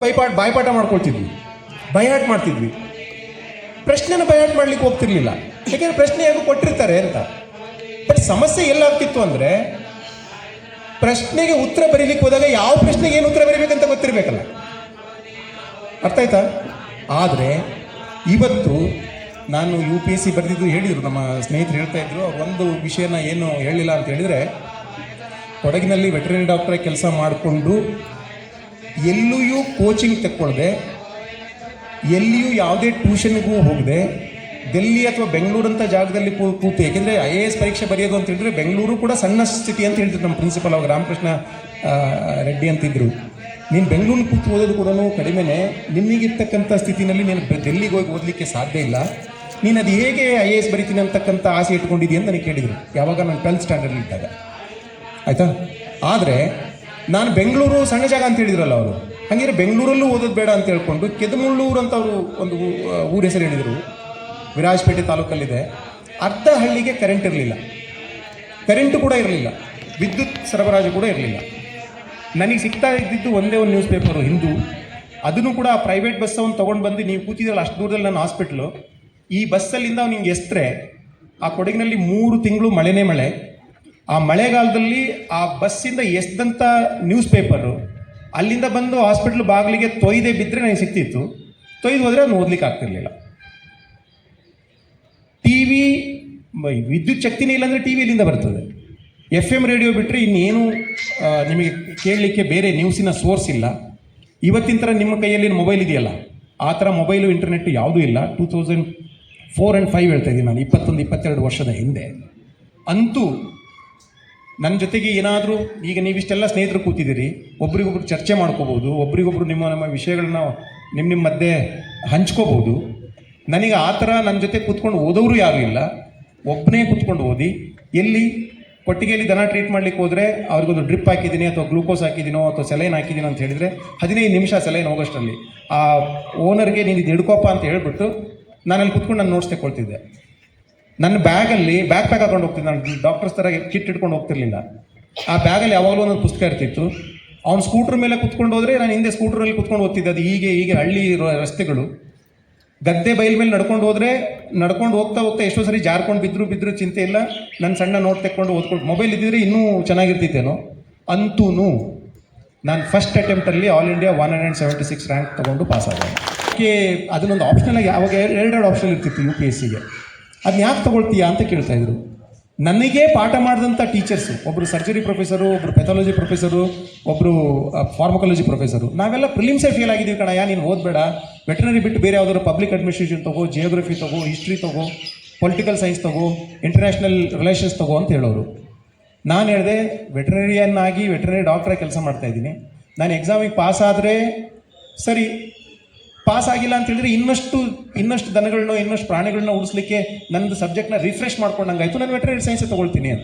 ಬಾಯ್ಪಾಠ ಮಾಡ್ಕೊಳ್ತಿದ್ವಿ, by heart ಮಾಡ್ತಿದ್ವಿ. ಪ್ರಶ್ನೆನ by heart ಮಾಡ್ಲಿಕ್ಕೆ ಹೋಗ್ತಿರ್ಲಿಲ್ಲ, ಯಾಕೆಂದ್ರೆ ಪ್ರಶ್ನೆ ಹೇಗೂ ಕೊಟ್ಟಿರ್ತಾರೆ ಅಂತ. ಬಟ್ ಸಮಸ್ಯೆ ಎಲ್ಲಾಗ್ತಿತ್ತು ಅಂದರೆ ಪ್ರಶ್ನೆಗೆ ಉತ್ತರ ಬರೀಲಿಕ್ಕೆ ಹೋದಾಗ ಯಾವ ಪ್ರಶ್ನೆಗೆ ಏನು ಉತ್ತರ ಬರೀಬೇಕಂತ ಗೊತ್ತಿರಬೇಕಲ್ಲ. ಅರ್ಥ ಆಯ್ತಾ? ಆದರೆ ಇವತ್ತು ನಾನು UPSC ಬರೆದಿದ್ದು ಹೇಳಿದರು, ನಮ್ಮ ಸ್ನೇಹಿತರು ಹೇಳ್ತಾ ಇದ್ರು. ಒಂದು ವಿಷಯನ ಏನು ಹೇಳಿಲ್ಲ ಅಂತ ಹೇಳಿದರೆ, ಕೊಡಗಿನಲ್ಲಿ ವೆಟರ್ನರಿ ಡಾಕ್ಟ್ರಾಗಿ ಕೆಲಸ ಮಾಡಿಕೊಂಡು ಎಲ್ಲಿಯೂ ಕೋಚಿಂಗ್ ತಕ್ಕೊಳ್ಳದೆ, ಎಲ್ಲಿಯೂ ಯಾವುದೇ ಟ್ಯೂಷನ್ಗೂ ಹೋಗದೆ, ಡೆಲ್ಲಿ ಅಥವಾ ಬೆಂಗಳೂರಂಥ ಜಾಗದಲ್ಲಿ ಕೂತು, ಏಕೆಂದರೆ IAS ಪರೀಕ್ಷೆ ಬರೆಯೋದು ಅಂತ ಹೇಳಿದ್ರೆ ಬೆಂಗಳೂರು ಕೂಡ ಸಣ್ಣ ಸ್ಥಿತಿ ಅಂತ ಹೇಳ್ತಿದ್ರು ನಮ್ಮ ಪ್ರಿನ್ಸಿಪಲ್ ಅವಾಗ ರಾಮಕೃಷ್ಣ ರೆಡ್ಡಿ ಅಂತಿದ್ರು. ನೀನು ಬೆಂಗಳೂರು ಕೂತು ಓದೋದು ಕೂಡ ಕಡಿಮೆನೇ, ನಿಮಗಿರ್ತಕ್ಕಂಥ ಸ್ಥಿತಿನಲ್ಲಿ ನೀನು ಡೆಲ್ಲಿಗೆ ಹೋಗಿ ಓದಲಿಕ್ಕೆ ಸಾಧ್ಯ ಇಲ್ಲ, ನೀನು ಅದು ಹೇಗೆ IAS ಬರಿತೀನಿ ಅಂತಕ್ಕಂಥ ಆಸೆ ಇಟ್ಕೊಂಡಿದ್ದೀಯ ಅಂತ ನನಗೆ ಕೇಳಿದರು, ಯಾವಾಗ ನಾನು 12th ಸ್ಟ್ಯಾಂಡರ್ಡ್ ಇದ್ದಾಗ. ಆಯಿತಾ? ಆದರೆ ನಾನು ಬೆಂಗಳೂರು ಸಣ್ಣ ಜಾಗ ಅಂತ ಹೇಳಿದ್ರಲ್ಲ ಅವರು, ಹಾಗಿದ್ರೆ ಬೆಂಗಳೂರಲ್ಲೂ ಓದೋದು ಬೇಡ ಅಂತ ಹೇಳ್ಕೊಂಡು ಕೆದಮುಳ್ಳೂರು ಅಂತ ಅವರು ಒಂದು ಊರ ಹೆಸರು ಹೇಳಿದರು, ವಿರಾಜಪೇಟೆ ತಾಲೂಕಲ್ಲಿದೆ. ಅರ್ಧ ಹಳ್ಳಿಗೆ ಕರೆಂಟ್ ಇರಲಿಲ್ಲ, ಕರೆಂಟು ಕೂಡ ಇರಲಿಲ್ಲ, ವಿದ್ಯುತ್ ಸರಬರಾಜು ಕೂಡ ಇರಲಿಲ್ಲ. ನನಗೆ ಸಿಗ್ತಾ ಇದ್ದಿದ್ದು ಒಂದೇ ಒಂದು ನ್ಯೂಸ್ ಪೇಪರು, ಹಿಂದೂ. ಅದನ್ನು ಕೂಡ ಪ್ರೈವೇಟ್ ಬಸ್ಸವನ್ನು ತೊಗೊಂಡು ಬಂದು, ನೀವು ಕೂತಿದ್ರಲ್ಲ ಅಷ್ಟು ದೂರದಲ್ಲಿ ನನ್ನ ಹಾಸ್ಪಿಟ್ಲು, ಈ ಬಸ್ಸಲ್ಲಿಂದ ನಿಂಗೆ ಎಸ್ತರೆ ಆ ಕೊಡಗಿನಲ್ಲಿ 3 ತಿಂಗಳು ಮಳೆನೇ ಮಳೆ. ಆ ಮಳೆಗಾಲದಲ್ಲಿ ಆ ಬಸ್ಸಿಂದ ಎಸ್ದಂಥ ನ್ಯೂಸ್ ಪೇಪರು ಅಲ್ಲಿಂದ ಬಂದು ಹಾಸ್ಪಿಟ್ಲ್ ಬಾಗಿಲಿಗೆ ತೊಯ್ದೇ ಬಿದ್ದರೆ ನನಗೆ ಸಿಗ್ತಿತ್ತು. ತೊಯ್ದು ಹೋದರೆ ಅದನ್ನು ಓದಲಿಕ್ಕೆ ಆಗ್ತಿರ್ಲಿಲ್ಲ. TV ವಿದ್ಯುತ್ ಶಕ್ತಿನೇ ಇಲ್ಲಾಂದರೆ TV ಎಲ್ಲಿಂದ ಬರ್ತದೆ? FM ರೇಡಿಯೋ ಬಿಟ್ಟರೆ ಇನ್ನೇನು ನಿಮಗೆ ಕೇಳಲಿಕ್ಕೆ ಬೇರೆ ನ್ಯೂಸಿನ ಸೋರ್ಸ್ ಇಲ್ಲ. ಇವತ್ತಿನ ಥರ ನಿಮ್ಮ ಕೈಯಲ್ಲಿ ಮೊಬೈಲ್ ಇದೆಯಲ್ಲ, ಆ ಥರ ಮೊಬೈಲು ಇಂಟರ್ನೆಟ್ಟು ಯಾವುದೂ ಇಲ್ಲ. 2004 and 5 ಹೇಳ್ತಾ ಇದ್ದೀನಿ ನಾನು, 21-22 ವರ್ಷದ ಹಿಂದೆ. ಅಂತೂ ನನ್ನ ಜೊತೆಗೆ ಏನಾದರೂ, ಈಗ ನೀವಿಷ್ಟೆಲ್ಲ ಸ್ನೇಹಿತರು ಕೂತಿದ್ದೀರಿ, ಒಬ್ರಿಗೊಬ್ರು ಚರ್ಚೆ ಮಾಡ್ಕೋಬೋದು, ಒಬ್ರಿಗೊಬ್ರು ನಮ್ಮ ವಿಷಯಗಳನ್ನ ನಿಮ್ಮ ಮಧ್ಯೆ ಹಂಚ್ಕೋಬೋದು. ನನಗೆ ಆ ಥರ ನನ್ನ ಜೊತೆ ಕೂತ್ಕೊಂಡು ಓದೋರು ಯಾರೂ ಇಲ್ಲ, ಒಬ್ಬನೇ ಕೂತ್ಕೊಂಡು ಓದಿ. ಎಲ್ಲಿ ಕೊಟ್ಟಿಗೆಯಲ್ಲಿ ದನ ಟ್ರೀಟ್ ಮಾಡ್ಲಿಕ್ಕೆ ಹೋದರೆ ಅವ್ರಿಗೊಂದು ಡ್ರಿಪ್ ಹಾಕಿದ್ದೀನಿ ಅಥವಾ ಗ್ಲೂಕೋಸ್ ಹಾಕಿದ್ದೀನೋ ಅಥವಾ ಸೆಲೈನ್ ಹಾಕಿದ್ದೀನೋ ಅಂತ ಹೇಳಿದರೆ 15 ನಿಮಿಷ ಸೆಲೈನ್ ಹೋಗೋಷ್ಟರಲ್ಲಿ ಆ ಓನರ್ಗೆ ನೀನು ಇದು ಹಿಡ್ಕೋಪ ಅಂತ ಹೇಳ್ಬಿಟ್ಟು ನಾನಲ್ಲಿ ಕೂತ್ಕೊಂಡು ನಾನು ನೋಟ್ಸ್ ತಗೊಳ್ತಿದ್ದೆ. ನನ್ನ ಬ್ಯಾಗಲ್ಲಿ ಬ್ಯಾಕ್ ಪ್ಯಾಕ್ ಹಾಕೊಂಡು ಹೋಗ್ತಿದ್ದೆ, ನಾನು ಡಾಕ್ಟರ್ಸ್ ಥರ ಕಿಟ್ ಇಟ್ಕೊಂಡು ಹೋಗ್ತಿರ್ಲಿಲ್ಲ. ಆ ಬ್ಯಾಗಲ್ಲಿ ಯಾವಾಗಲೂ ಒಂದೊಂದು ಪುಸ್ತಕ ಇರ್ತಿತ್ತು. ಅವ್ನು ಸ್ಕೂಟ್ರ್ ಮೇಲೆ ಕುತ್ಕೊಂಡು ಹೋದರೆ ನಾನು ಹಿಂದೆ ಸ್ಕೂಟ್ರಲ್ಲಿ ಕುತ್ಕೊಂಡು ಓದ್ತಿದ್ದೆ. ಅದು ಹೀಗೆ ಹಳ್ಳಿ ರಸ್ತೆಗಳು, ಗದ್ದೆ ಬೈಲ್ ಮೇಲೆ ನಡ್ಕೊಂಡು ಹೋಗ್ತಾ ಎಷ್ಟೋ ಸರಿ ಜಾರ್ಕೊಂಡು ಬಿದ್ದರೂ ಚಿಂತೆ ಇಲ್ಲ, ನನ್ನ ಸಣ್ಣ ನೋಟ್ ತೆಕ್ಕೊಂಡು ಓದ್ಕೊಂಡು. ಮೊಬೈಲ್ ಇದ್ದಿದ್ರೆ ಇನ್ನೂ ಚೆನ್ನಾಗಿರ್ತಿತ್ತೇನೋ. ಅಂತೂ ನಾನು ಫಸ್ಟ್ ಅಟೆಂಪ್ಟಲ್ಲಿ ಆಲ್ ಇಂಡಿಯಾ 176 ರ್ಯಾಂಕ್ ತೊಗೊಂಡು ಪಾಸ್ ಆದೆ. ಅದನ್ನೊಂದು ಆಪ್ಷನಲ್ ಆವಾಗ 2 ಆಪ್ಷನ್ ಇರ್ತಿತ್ತು UPSCಗೆ. ಅದನ್ನ ಯಾಕೆ ತೊಗೊಳ್ತೀಯಾ ಅಂತ ಕೇಳ್ತಾಯಿದ್ರು. ನನಗೆ ಪಾಠ ಮಾಡಿದಂಥ ಟೀಚರ್ಸು, ಒಬ್ಬರು ಸರ್ಜರಿ ಪ್ರೊಫೆಸರು, ಒಬ್ಬರು ಪೆಥಾಲಜಿ ಪ್ರೊಫೆಸರು, ಒಬ್ಬರು ಫಾರ್ಮಕಾಲಜಿ ಪ್ರೊಫೆಸರು, ನಾವೆಲ್ಲ ಪ್ರಿಲಿಮ್ಸೇ ಫೇಲ್ ಆಗಿದ್ದೀವಿ ಕಣಯ್ಯ, ನೀನು ಓದಬೇಡ, ವೆಟರ್ನರಿ ಬಿಟ್ಟು ಬೇರೆ ಯಾವುದಾದ್ರು ಪಬ್ಲಿಕ್ ಅಡ್ಮಿನಿಸ್ಟ್ರೇಷನ್ ತಗೋ, ಜಿಯೋಗ್ರಫಿ ತಗೋ, ಹಿಸ್ಟ್ರಿ ತಗೋ, ಪೊಲಿಟಿಕಲ್ ಸೈನ್ಸ್ ತಗೋ, ಇಂಟರ್ನ್ಯಾಷನಲ್ ರಿಲೇಷನ್ಸ್ ತಗೋ ಅಂತ ಹೇಳೋರು. ನಾನು ಹೇಳಿದೆ, ವೆಟರ್ನರಿ ಡಾಕ್ಟ್ರಾಗಿ ಕೆಲಸ ಮಾಡ್ತಾಯಿದ್ದೀನಿ, ನಾನು ಎಕ್ಸಾಮಿಗೆ ಪಾಸ್ ಆದರೆ ಸರಿ, ಪಾಸ್ ಆಗಿಲ್ಲ ಅಂತ ಹೇಳಿದ್ರೆ ಇನ್ನಷ್ಟು ದನಗಳನ್ನ, ಇನ್ನಷ್ಟು ಪ್ರಾಣಿಗಳನ್ನ ಉಳಿಸ್ಲಿಕ್ಕೆ ನನ್ನದು ಸಬ್ಜೆಕ್ಟ್ನ ರಿಫ್ರೆಶ್ ಮಾಡ್ಕೊಂಡಂಗಾಯ್ತು, ನಾನು ವೆಟರ್ನರಿ ಸೈನ್ಸೇ ತೊಗೊಳ್ತೀನಿ ಅಂತ.